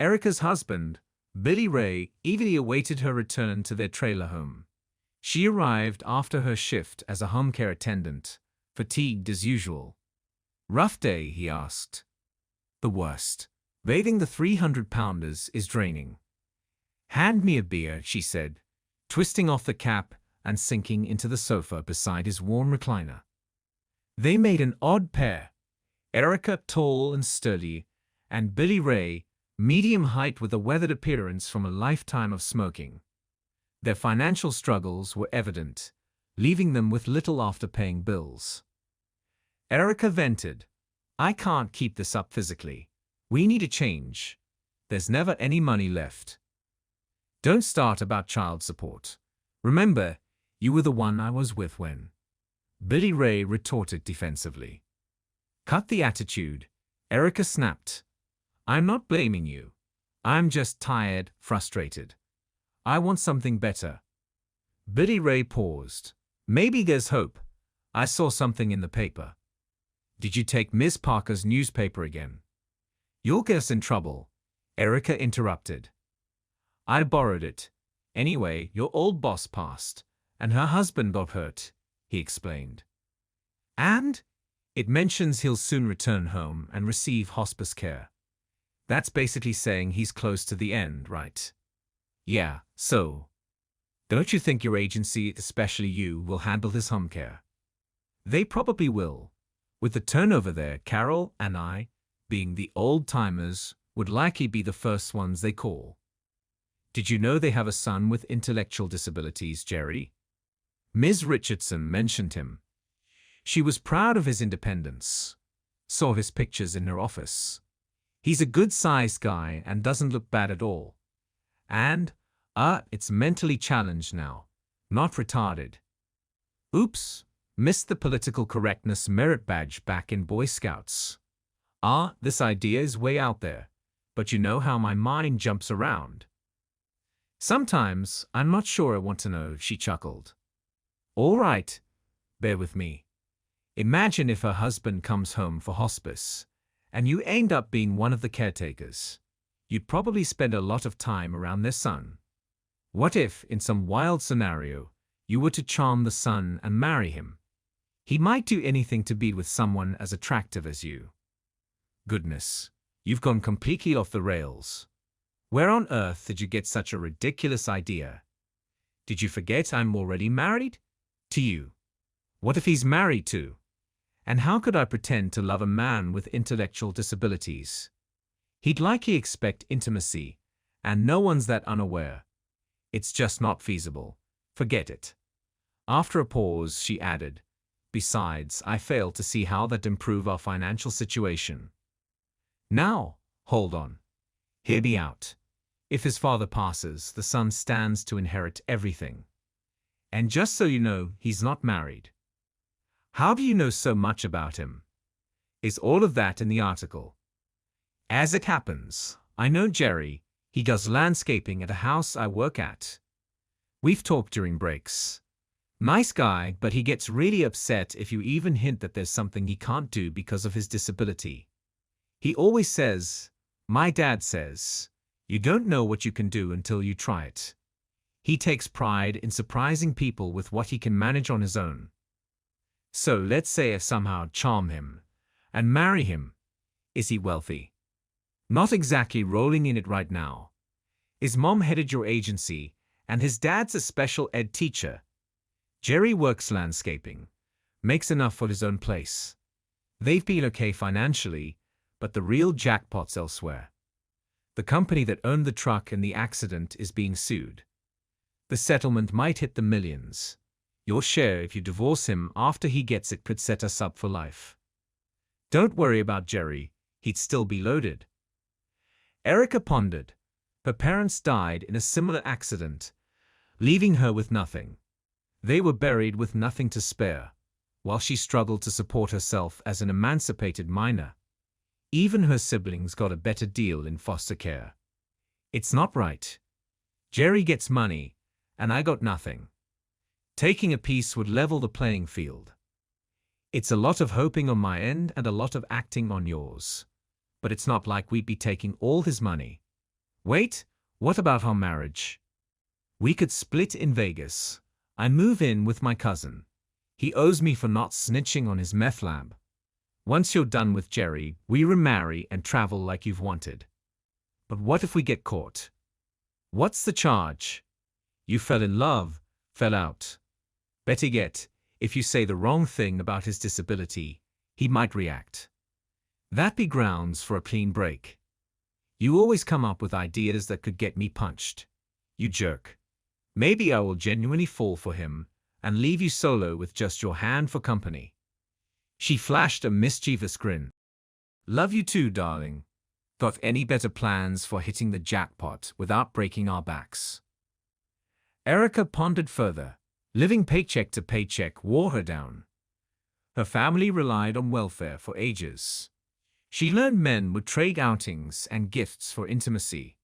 Erica's husband, Billie Ray, eagerly awaited her return to their trailer home. She arrived after her shift as a home care attendant, fatigued as usual. "Rough day?" he asked. "The worst. Bathing the 300-pounders is draining." "Hand me a beer," she said, twisting off the cap and sinking into the sofa beside his warm recliner. They made an odd pair. Erica, tall and sturdy, and Billie Ray, medium height with a weathered appearance from a lifetime of smoking. Their financial struggles were evident, leaving them with little after paying bills. Erica vented, "I can't keep this up physically. We need a change. There's never any money left." "Don't start about child support. Remember, you were the one I was with when." Billie Ray retorted defensively. "Cut the attitude," Erica snapped. "I'm not blaming you. I'm just tired, frustrated. I want something better." Billie Ray paused. "Maybe there's hope. I saw something in the paper." "Did you take Miss Parker's newspaper again?" "You'll get us in trouble," Erica interrupted. "I borrowed it. Anyway, your old boss passed, and her husband got hurt," he explained. "And? It mentions he'll soon return home and receive hospice care. That's basically saying he's close to the end, right?" "Yeah, so. Don't you think your agency, especially you, will handle his home care?" "They probably will. With the turnover there, Carol and I, being the old-timers, would likely be the first ones they call." "Did you know they have a son with intellectual disabilities, Jerry?" Ms. Richardson mentioned him. She was proud of his independence. Saw his pictures in her office. "He's a good-sized guy and doesn't look bad at all. And, it's mentally challenged now, not retarded." "Oops, missed the political correctness merit badge back in Boy Scouts." This idea is way out there, but you know how my mind jumps around." "Sometimes I'm not sure I want to know," she chuckled. "All right, bear with me. Imagine if her husband comes home for hospice, and you end up being one of the caretakers. You'd probably spend a lot of time around their son. What if, in some wild scenario, you were to charm the son and marry him? He might do anything to be with someone as attractive as you." "Goodness, you've gone completely off the rails. Where on earth did you get such a ridiculous idea? Did you forget I'm already married? To you. What if he's married too? And how could I pretend to love a man with intellectual disabilities? He'd likely expect intimacy, and no one's that unaware. It's just not feasible. Forget it." After a pause, she added, "Besides, I fail to see how that'd improve our financial situation." "Now, hold on. Hear me out. If his father passes, the son stands to inherit everything. And just so you know, he's not married." "How do you know so much about him?" "Is all of that in the article?" "As it happens, I know Jerry. He does landscaping at a house I work at. We've talked during breaks. Nice guy, but he gets really upset if you even hint that there's something he can't do because of his disability. He always says, 'My dad says, you don't know what you can do until you try it.' He takes pride in surprising people with what he can manage on his own. So let's say I somehow charm him and marry him. Is he wealthy?" "Not exactly rolling in it right now. His mom headed your agency, and his dad's a special ed teacher. Jerry works landscaping, makes enough for his own place. They've been okay financially, but the real jackpot's elsewhere. The company that owned the truck in the accident is being sued. The settlement might hit the millions. Your share if you divorce him after he gets it could set us up for life. Don't worry about Jerry, he'd still be loaded." Erica pondered. Her parents died in a similar accident, leaving her with nothing. They were buried with nothing to spare, while she struggled to support herself as an emancipated minor. Even her siblings got a better deal in foster care. It's not right. Jerry gets money, and I got nothing. Taking a piece would level the playing field. It's a lot of hoping on my end and a lot of acting on yours. But it's not like we'd be taking all his money. Wait, what about our marriage? We could split in Vegas. I move in with my cousin. He owes me for not snitching on his meth lab. Once you're done with Jerry, we remarry and travel like you've wanted. But what if we get caught? What's the charge? You fell in love, fell out. Better yet, if you say the wrong thing about his disability, he might react. That'd be grounds for a clean break. You always come up with ideas that could get me punched. You jerk. Maybe I will genuinely fall for him and leave you solo with just your hand for company. She flashed a mischievous grin. Love you too, darling. Got any better plans for hitting the jackpot without breaking our backs? Erica pondered further. Living paycheck to paycheck wore her down. Her family relied on welfare for ages. She learned men would trade outings and gifts for intimacy.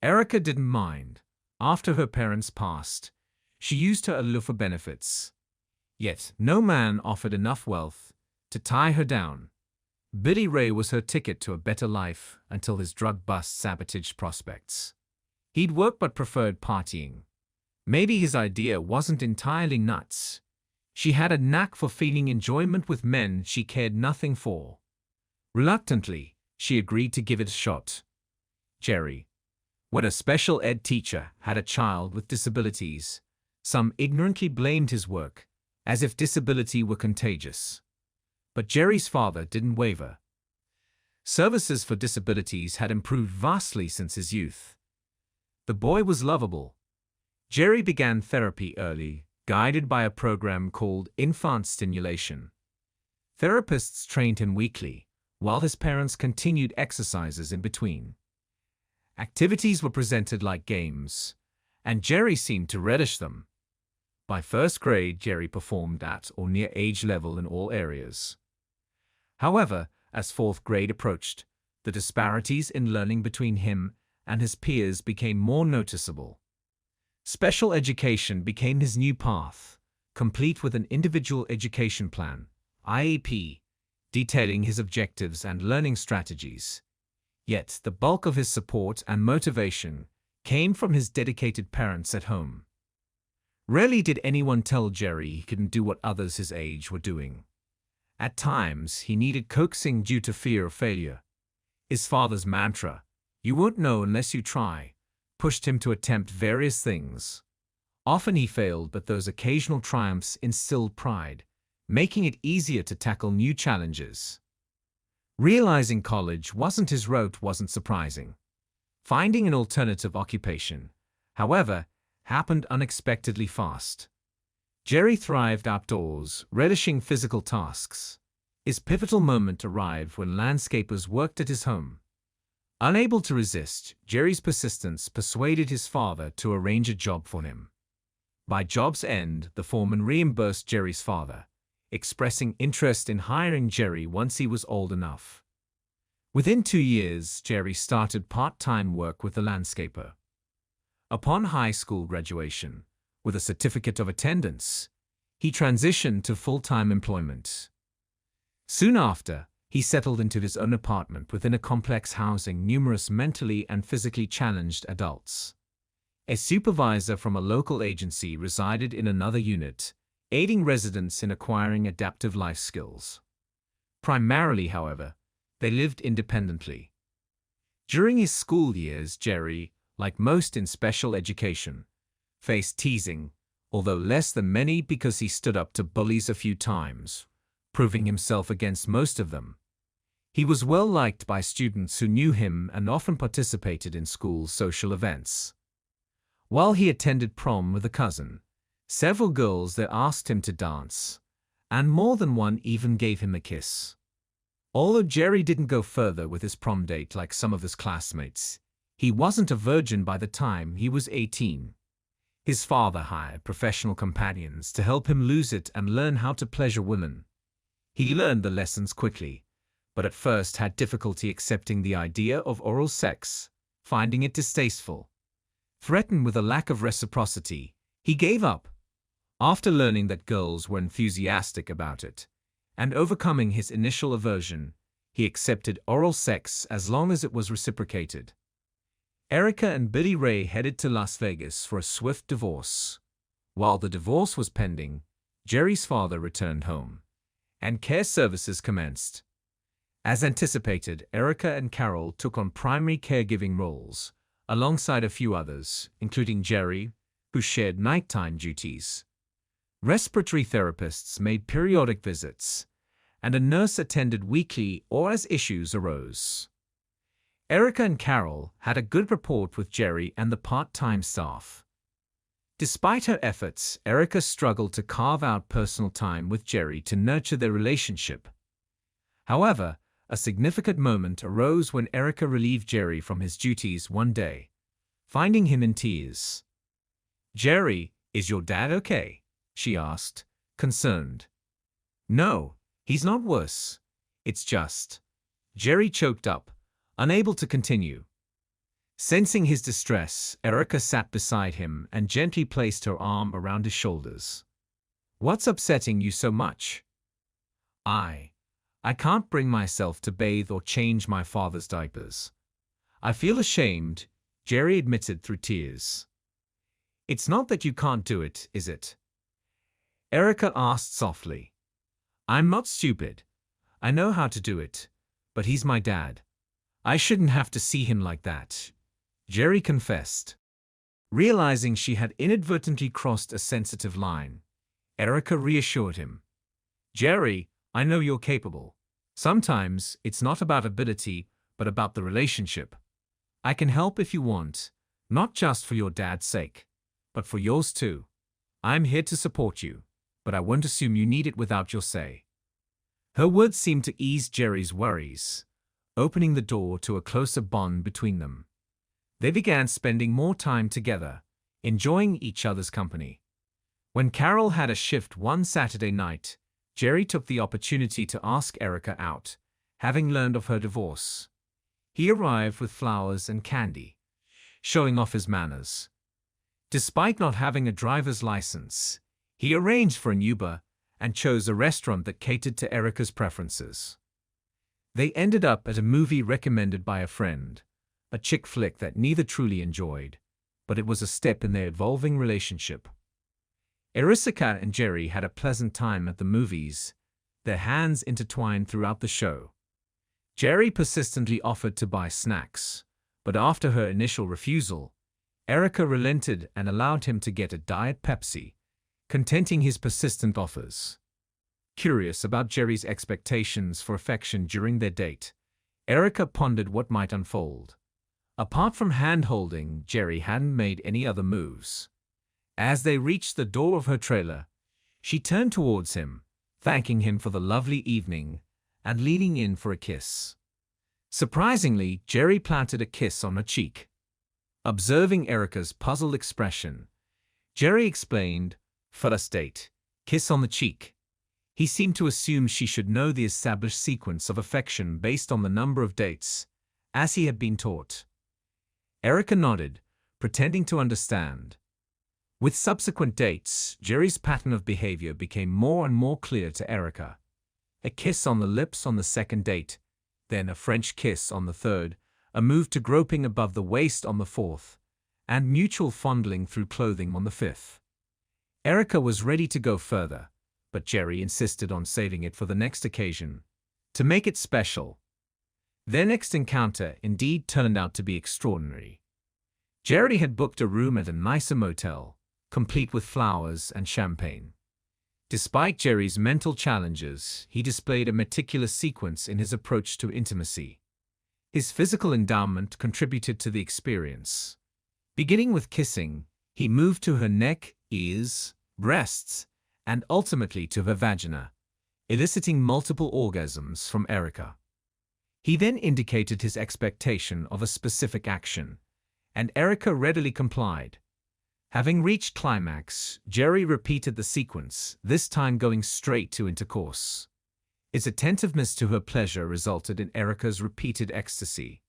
Erica didn't mind. After her parents passed, she used her allure for benefits. Yet no man offered enough wealth to tie her down. Billie Ray was her ticket to a better life until his drug bust sabotaged prospects. He'd work but preferred partying. Maybe his idea wasn't entirely nuts. She had a knack for feeling enjoyment with men she cared nothing for. Reluctantly, she agreed to give it a shot. Jerry. When a special ed teacher had a child with disabilities, some ignorantly blamed his work, as if disability were contagious. But Jerry's father didn't waver. Services for disabilities had improved vastly since his youth. The boy was lovable. Jerry began therapy early, guided by a program called infant stimulation. Therapists trained him weekly, while his parents continued exercises in between. Activities were presented like games, and Jerry seemed to relish them. By first grade, Jerry performed at or near age level in all areas. However, as fourth grade approached, the disparities in learning between him and his peers became more noticeable. Special education became his new path, complete with an individual education plan, IEP, detailing his objectives and learning strategies. Yet the bulk of his support and motivation came from his dedicated parents at home. Rarely did anyone tell Jerry he couldn't do what others his age were doing. At times, he needed coaxing due to fear of failure. His father's mantra, "You won't know unless you try," pushed him to attempt various things. Often he failed, but those occasional triumphs instilled pride, making it easier to tackle new challenges. Realizing college wasn't his route wasn't surprising. Finding an alternative occupation, however, happened unexpectedly fast. Jerry thrived outdoors, relishing physical tasks. His pivotal moment arrived when landscapers worked at his home. Unable to resist, Jerry's persistence persuaded his father to arrange a job for him. By job's end, the foreman reimbursed Jerry's father, expressing interest in hiring Jerry once he was old enough. Within 2 years, Jerry started part-time work with the landscaper. Upon high school graduation, with a certificate of attendance, he transitioned to full-time employment. Soon after, he settled into his own apartment within a complex housing numerous mentally and physically challenged adults. A supervisor from a local agency resided in another unit, aiding residents in acquiring adaptive life skills. Primarily, however, they lived independently. During his school years, Jerry, like most in special education, faced teasing, although less than many because he stood up to bullies a few times, proving himself against most of them. He was well liked by students who knew him and often participated in school social events. While he attended prom with a cousin, several girls there asked him to dance, and more than one even gave him a kiss. Although Jerry didn't go further with his prom date like some of his classmates, he wasn't a virgin by the time he was 18. His father hired professional companions to help him lose it and learn how to pleasure women. He learned the lessons quickly, but at first had difficulty accepting the idea of oral sex, finding it distasteful. Threatened with a lack of reciprocity, he gave up. After learning that girls were enthusiastic about it, and overcoming his initial aversion, he accepted oral sex as long as it was reciprocated. Erica and Billie Ray headed to Las Vegas for a swift divorce. While the divorce was pending, Jerry's father returned home, and care services commenced. As anticipated, Erica and Carol took on primary caregiving roles, alongside a few others, including Jerry, who shared nighttime duties. Respiratory therapists made periodic visits, and a nurse attended weekly or as issues arose. Erica and Carol had a good rapport with Jerry and the part-time staff. Despite her efforts, Erica struggled to carve out personal time with Jerry to nurture their relationship. However, a significant moment arose when Erica relieved Jerry from his duties one day, finding him in tears. "Jerry, is your dad okay?" she asked, concerned. "No, he's not worse. It's just..." Jerry choked up, unable to continue. Sensing his distress, Erica sat beside him and gently placed her arm around his shoulders. "What's upsetting you so much?" I can't bring myself to bathe or change my father's diapers. I feel ashamed," Jerry admitted through tears. "It's not that you can't do it, is it?" Erica asked softly. "I'm not stupid. I know how to do it. But he's my dad. I shouldn't have to see him like that," Jerry confessed. Realizing she had inadvertently crossed a sensitive line, Erica reassured him. "Jerry, I know you're capable. Sometimes it's not about ability, but about the relationship. I can help if you want, not just for your dad's sake, but for yours too. I'm here to support you, but I won't assume you need it without your say." Her words seemed to ease Jerry's worries, opening the door to a closer bond between them. They began spending more time together, enjoying each other's company. When Carol had a shift one Saturday night, Jerry took the opportunity to ask Erica out, having learned of her divorce. He arrived with flowers and candy, showing off his manners. Despite not having a driver's license, he arranged for an Uber and chose a restaurant that catered to Erica's preferences. They ended up at a movie recommended by a friend, a chick flick that neither truly enjoyed, but it was a step in their evolving relationship. Erica and Jerry had a pleasant time at the movies, their hands intertwined throughout the show. Jerry persistently offered to buy snacks, but after her initial refusal, Erica relented and allowed him to get a Diet Pepsi, contenting his persistent offers. Curious about Jerry's expectations for affection during their date, Erica pondered what might unfold. Apart from hand-holding, Jerry hadn't made any other moves. As they reached the door of her trailer, she turned towards him, thanking him for the lovely evening and leaning in for a kiss. Surprisingly, Jerry planted a kiss on her cheek. Observing Erica's puzzled expression, Jerry explained, "First date, kiss on the cheek." He seemed to assume she should know the established sequence of affection based on the number of dates, as he had been taught. Erica nodded, pretending to understand. With subsequent dates, Jerry's pattern of behavior became more and more clear to Erica. A kiss on the lips on the second date, then a French kiss on the third, a move to groping above the waist on the fourth, and mutual fondling through clothing on the fifth. Erica was ready to go further, but Jerry insisted on saving it for the next occasion, to make it special. Their next encounter indeed turned out to be extraordinary. Jerry had booked a room at a nicer motel, complete with flowers and champagne. Despite Jerry's mental challenges, he displayed a meticulous sequence in his approach to intimacy. His physical endowment contributed to the experience. Beginning with kissing, he moved to her neck, ears, breasts, and ultimately to her vagina, eliciting multiple orgasms from Erica. He then indicated his expectation of a specific action, and Erica readily complied. Having reached climax, Jerry repeated the sequence, this time going straight to intercourse. His attentiveness to her pleasure resulted in Erica's repeated ecstasy.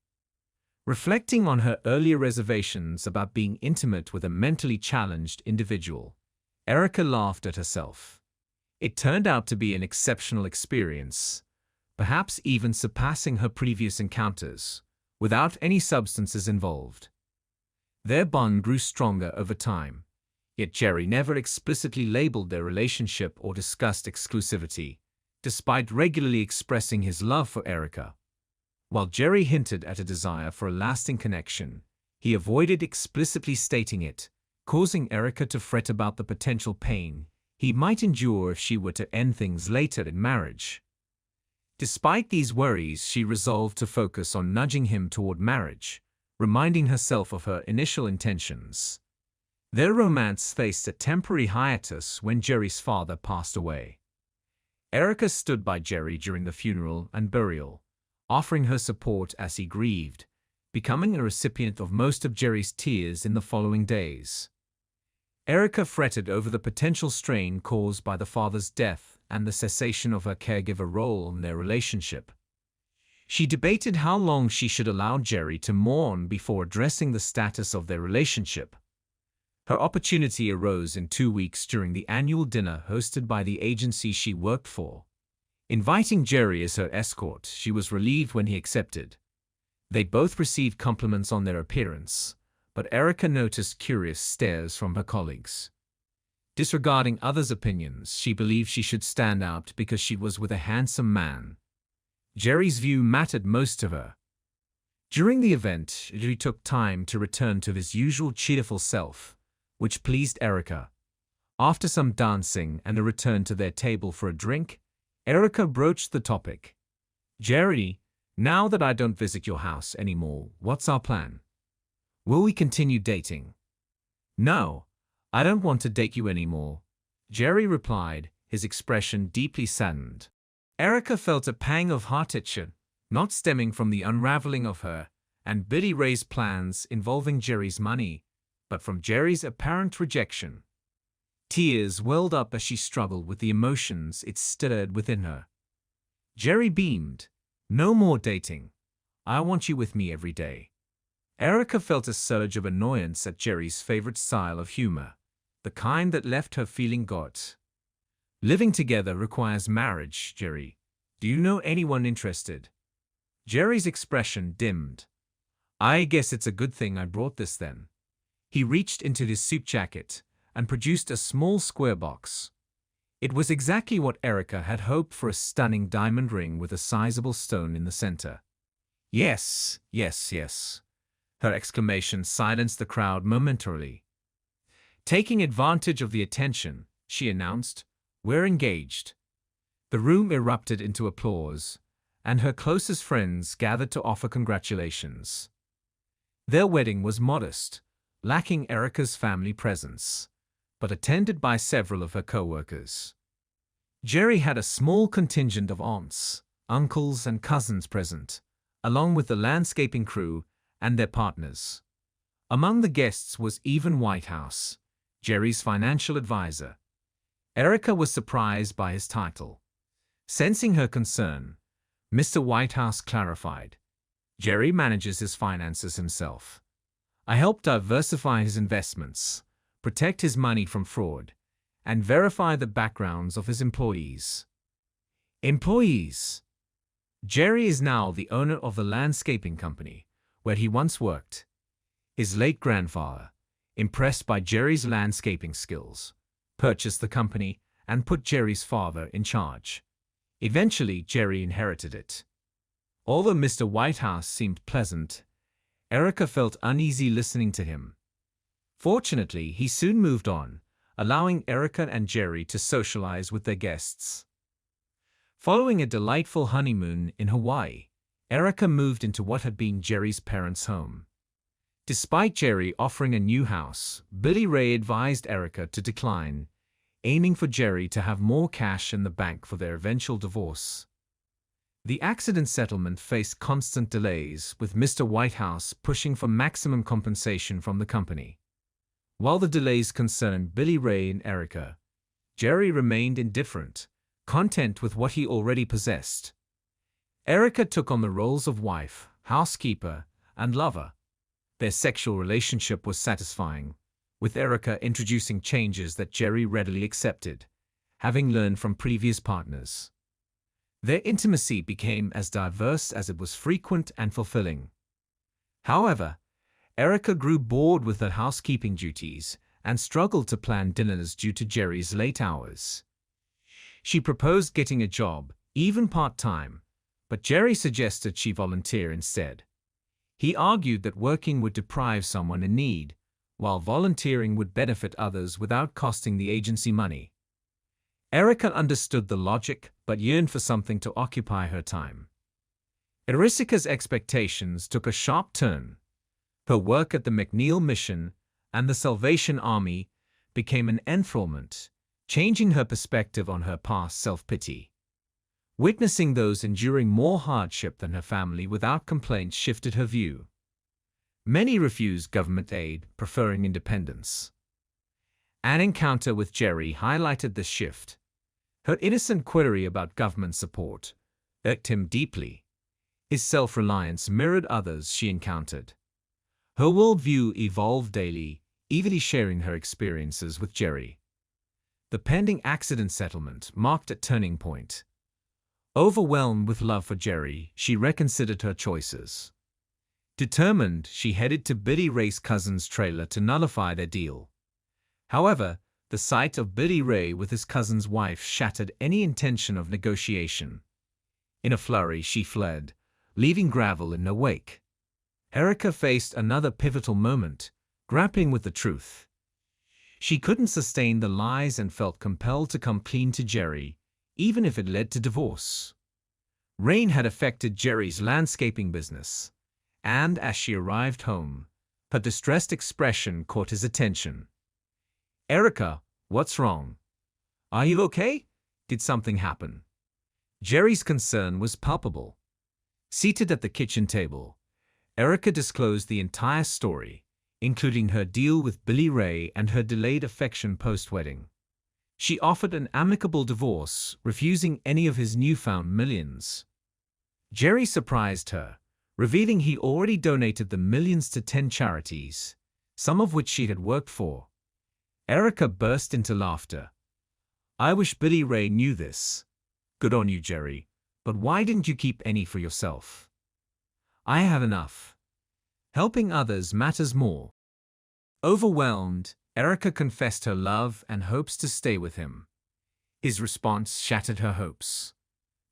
Reflecting on her earlier reservations about being intimate with a mentally challenged individual, Erica laughed at herself. It turned out to be an exceptional experience, perhaps even surpassing her previous encounters, without any substances involved. Their bond grew stronger over time, yet Jerry never explicitly labeled their relationship or discussed exclusivity, despite regularly expressing his love for Erica. While Jerry hinted at a desire for a lasting connection, he avoided explicitly stating it, causing Erica to fret about the potential pain he might endure if she were to end things later in marriage. Despite these worries, she resolved to focus on nudging him toward marriage, reminding herself of her initial intentions. Their romance faced a temporary hiatus when Jerry's father passed away. Erica stood by Jerry during the funeral and burial, offering her support as he grieved, becoming a recipient of most of Jerry's tears in the following days. Erica fretted over the potential strain caused by the father's death and the cessation of her caregiver role in their relationship. She debated how long she should allow Jerry to mourn before addressing the status of their relationship. Her opportunity arose in 2 weeks during the annual dinner hosted by the agency she worked for. Inviting Jerry as her escort, she was relieved when he accepted. They both received compliments on their appearance, but Erica noticed curious stares from her colleagues. Disregarding others' opinions, she believed she should stand out because she was with a handsome man. Jerry's view mattered most to her. During the event, he took time to return to his usual cheerful self, which pleased Erica. After some dancing and a return to their table for a drink, Erica broached the topic. "Jerry, now that I don't visit your house anymore, what's our plan? Will we continue dating?" "No, I don't want to date you anymore," Jerry replied, his expression deeply saddened. Erica felt a pang of heartache, not stemming from the unraveling of her and Billie Ray's plans involving Jerry's money, but from Jerry's apparent rejection. Tears welled up as she struggled with the emotions it stirred within her. Jerry beamed. "No more dating. I want you with me every day." Erica felt a surge of annoyance at Jerry's favorite style of humor, the kind that left her feeling got. "Living together requires marriage, Jerry. Do you know anyone interested?" Jerry's expression dimmed. "I guess it's a good thing I brought this then." He reached into his suit jacket and produced a small square box. It was exactly what Erica had hoped for, a stunning diamond ring with a sizable stone in the center. "Yes, yes, yes." Her exclamation silenced the crowd momentarily. Taking advantage of the attention, she announced, "We're engaged." The room erupted into applause, and her closest friends gathered to offer congratulations. Their wedding was modest, lacking Erica's family presence, but attended by several of her co-workers. Jerry had a small contingent of aunts, uncles, and cousins present, along with the landscaping crew and their partners. Among the guests was Evan Whitehouse, Jerry's financial advisor. Erica was surprised by his title. Sensing her concern, Mr. Whitehouse clarified, "Jerry manages his finances himself. I help diversify his investments, protect his money from fraud, and verify the backgrounds of his employees." Employees! Jerry is now the owner of the landscaping company where he once worked. His late grandfather, impressed by Jerry's landscaping skills, purchased the company and put Jerry's father in charge. Eventually, Jerry inherited it. Although Mr. Whitehouse seemed pleasant, Erica felt uneasy listening to him. Fortunately, he soon moved on, allowing Erica and Jerry to socialize with their guests. Following a delightful honeymoon in Hawaii, Erica moved into what had been Jerry's parents' home. Despite Jerry offering a new house, Billie Ray advised Erica to decline, aiming for Jerry to have more cash in the bank for their eventual divorce. The accident settlement faced constant delays, with Mr. Whitehouse pushing for maximum compensation from the company. While the delays concerned Billie Ray and Erica, Jerry remained indifferent, content with what he already possessed. Erica took on the roles of wife, housekeeper, and lover. Their sexual relationship was satisfying, with Erica introducing changes that Jerry readily accepted, having learned from previous partners. Their intimacy became as diverse as it was frequent and fulfilling. However, Erica grew bored with her housekeeping duties and struggled to plan dinners due to Jerry's late hours. She proposed getting a job, even part-time, but Jerry suggested she volunteer instead. He argued that working would deprive someone in need, while volunteering would benefit others without costing the agency money. Erica understood the logic but yearned for something to occupy her time. Ericica's expectations took a sharp turn. Her work at the McNeil Mission and the Salvation Army became an enthrallment, changing her perspective on her past self-pity. Witnessing those enduring more hardship than her family without complaints shifted her view. Many refused government aid, preferring independence. An encounter with Jerry highlighted this shift. Her innocent query about government support irked him deeply. His self-reliance mirrored others she encountered. Her worldview evolved daily, evenly sharing her experiences with Jerry. The pending accident settlement marked a turning point. Overwhelmed with love for Jerry, she reconsidered her choices. Determined, she headed to Billie Ray's cousin's trailer to nullify their deal. However, the sight of Billie Ray with his cousin's wife shattered any intention of negotiation. In a flurry, she fled, leaving gravel in her wake. Erica faced another pivotal moment, grappling with the truth. She couldn't sustain the lies and felt compelled to come clean to Jerry, even if it led to divorce. Rain had affected Jerry's landscaping business, and as she arrived home, her distressed expression caught his attention. "Erica, what's wrong? Are you okay? Did something happen?" Jerry's concern was palpable. Seated at the kitchen table, Erica disclosed the entire story, including her deal with Billie Ray and her delayed affection post-wedding. She offered an amicable divorce, refusing any of his newfound millions. Jerry surprised her, revealing he already donated the millions to 10 charities, some of which she had worked for. Erica burst into laughter. "I wish Billie Ray knew this." "Good on you, Jerry, but why didn't you keep any for yourself?" "I have enough. Helping others matters more." Overwhelmed, Erica confessed her love and hopes to stay with him. His response shattered her hopes.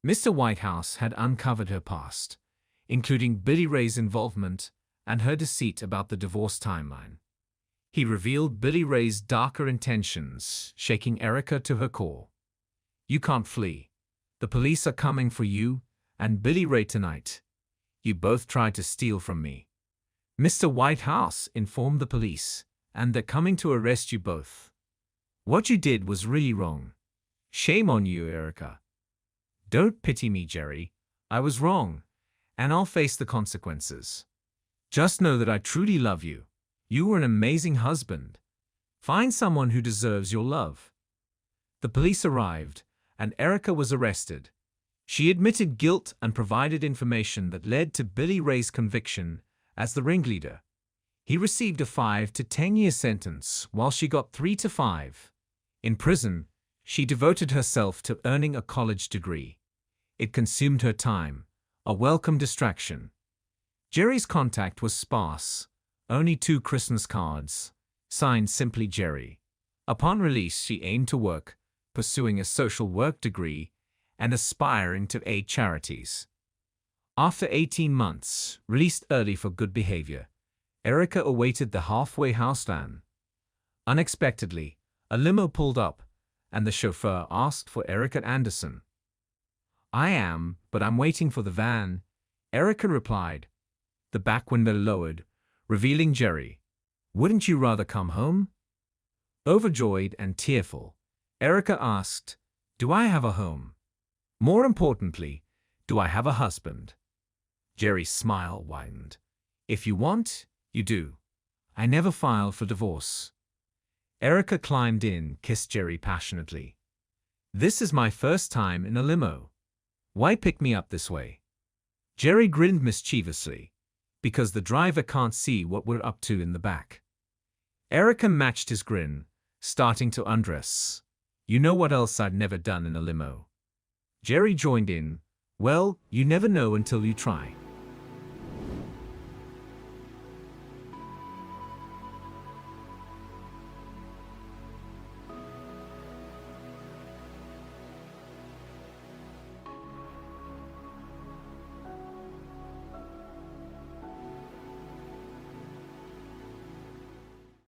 Mr. Whitehouse had uncovered her past, including Billie Ray's involvement and her deceit about the divorce timeline. He revealed Billie Ray's darker intentions, shaking Erica to her core. "You can't flee. The police are coming for you and Billie Ray tonight. You both tried to steal from me. Mr. Whitehouse informed the police, and they're coming to arrest you both. What you did was really wrong. Shame on you, Erica." "Don't pity me, Jerry. I was wrong, and I'll face the consequences. Just know that I truly love you. You were an amazing husband. Find someone who deserves your love." The police arrived, and Erica was arrested. She admitted guilt and provided information that led to Billie Ray's conviction as the ringleader. He received a 5 to 10-year sentence, while she got 3 to 5. In prison, she devoted herself to earning a college degree. It consumed her time, a welcome distraction. Jerry's contact was sparse, only 2 Christmas cards, signed simply Jerry. Upon release, she aimed to work, pursuing a social work degree and aspiring to aid charities. After 18 months, released early for good behavior, Erica awaited the halfway house van. Unexpectedly, a limo pulled up, and the chauffeur asked for Erica Anderson. "I am, but I'm waiting for the van," Erica replied. The back window lowered, revealing Jerry. "Wouldn't you rather come home?" Overjoyed and tearful, Erica asked, "Do I have a home? More importantly, do I have a husband?" Jerry's smile widened. "If you want, you do. I never filed for divorce." Erica climbed in, kissed Jerry passionately. "This is my first time in a limo. Why pick me up this way?" Jerry grinned mischievously, "Because the driver can't see what we're up to in the back." Erica matched his grin, starting to undress. "You know what else I've never done in a limo?" Jerry joined in. "Well, you never know until you try."